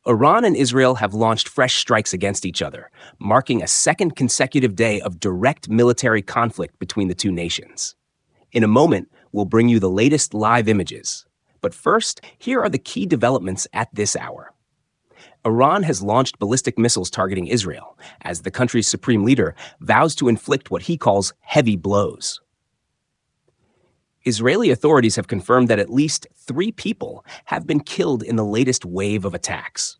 Iran and Israel have launched fresh strikes against each other, marking a second consecutive day of direct military conflict between the two nations. In a moment, we'll bring you the latest live images. But first, here are the key developments at this hour. Iran has launched ballistic missiles targeting Israel, as the country's supreme leader vows to inflict what he calls heavy blows. Israeli authorities have confirmed that at least 3 people have been killed in the latest wave of attacks.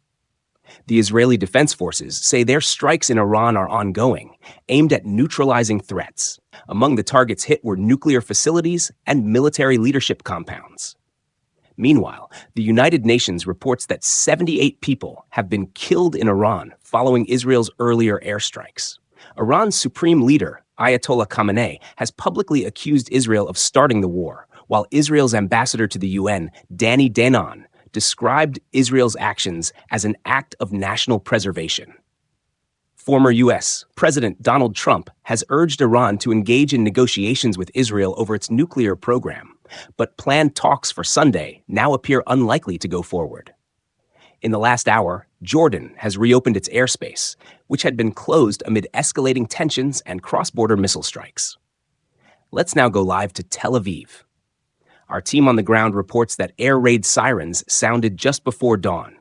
The Israeli Defense Forces say their strikes in Iran are ongoing, aimed at neutralizing threats. Among the targets hit were nuclear facilities and military leadership compounds. Meanwhile, the United Nations reports that 78 people have been killed in Iran following Israel's earlier airstrikes. Iran's supreme leader, Ayatollah Khamenei, has publicly accused Israel of starting the war, while Israel's ambassador to the UN, Danny Danon, described Israel's actions as an act of national preservation. Former U.S. President Donald Trump has urged Iran to engage in negotiations with Israel over its nuclear program, but planned talks for Sunday now appear unlikely to go forward. In the last hour, Jordan has reopened its airspace, which had been closed amid escalating tensions and cross-border missile strikes. Let's now go live to Tel Aviv. Our team on the ground reports that air raid sirens sounded just before dawn,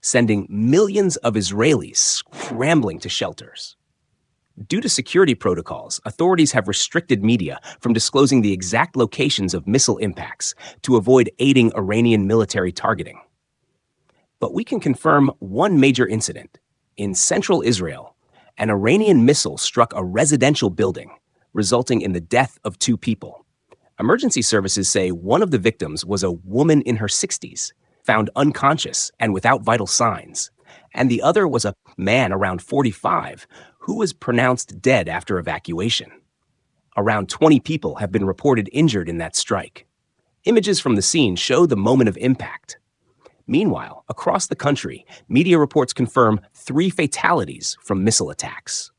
sending millions of Israelis scrambling to shelters. Due to security protocols, authorities have restricted media from disclosing the exact locations of missile impacts to avoid aiding Iranian military targeting. But we can confirm one major incident. In central Israel, an Iranian missile struck a residential building, resulting in the death of 2 people. Emergency services say one of the victims was a woman in her 60s, found unconscious and without vital signs, and the other was a man around 45 who was pronounced dead after evacuation. Around 20 people have been reported injured in that strike. Images from the scene show the moment of impact. Meanwhile, across the country, media reports confirm 3 fatalities from missile attacks.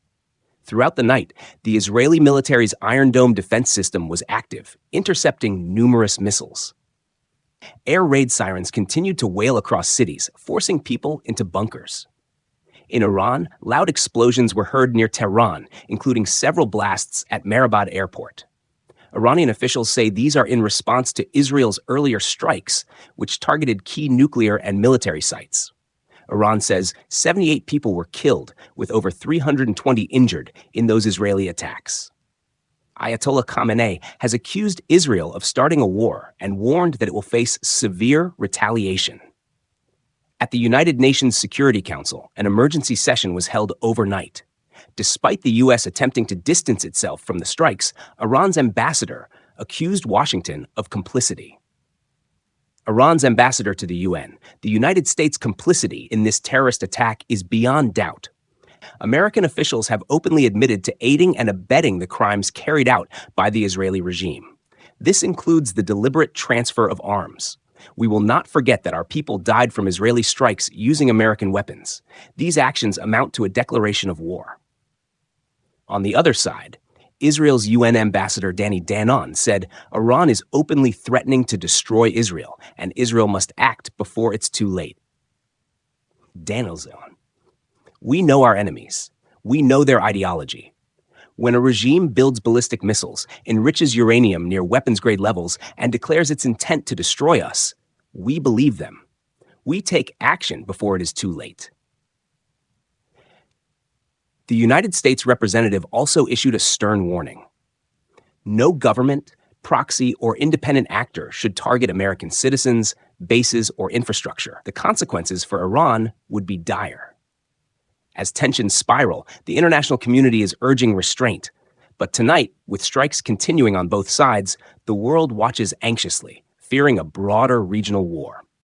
Throughout the night, the Israeli military's Iron Dome defense system was active, intercepting numerous missiles. Air raid sirens continued to wail across cities, forcing people into bunkers. In Iran, loud explosions were heard near Tehran, including several blasts at Mehrabad Airport. Iranian officials say these are in response to Israel's earlier strikes, which targeted key nuclear and military sites. Iran says 78 people were killed, with over 320 injured in those Israeli attacks. Ayatollah Khamenei has accused Israel of starting a war and warned that it will face severe retaliation. At the United Nations Security Council, an emergency session was held overnight. Despite the U.S. attempting to distance itself from the strikes, Iran's ambassador accused Washington of complicity. Iran's ambassador to the UN, the United States' complicity in this terrorist attack is beyond doubt. American officials have openly admitted to aiding and abetting the crimes carried out by the Israeli regime. This includes the deliberate transfer of arms. We will not forget that our people died from Israeli strikes using American weapons. These actions amount to a declaration of war. On the other side, Israel's UN ambassador Danny Danon said Iran is openly threatening to destroy Israel, and Israel must act before it's too late. Danon's on. We know our enemies. We know their ideology. When a regime builds ballistic missiles, enriches uranium near weapons-grade levels, and declares its intent to destroy us, we believe them. We take action before it is too late. The United States representative also issued a stern warning. No government, proxy, or independent actor should target American citizens, bases, or infrastructure. The consequences for Iran would be dire. As tensions spiral, the international community is urging restraint. But tonight, with strikes continuing on both sides, the world watches anxiously, fearing a broader regional war.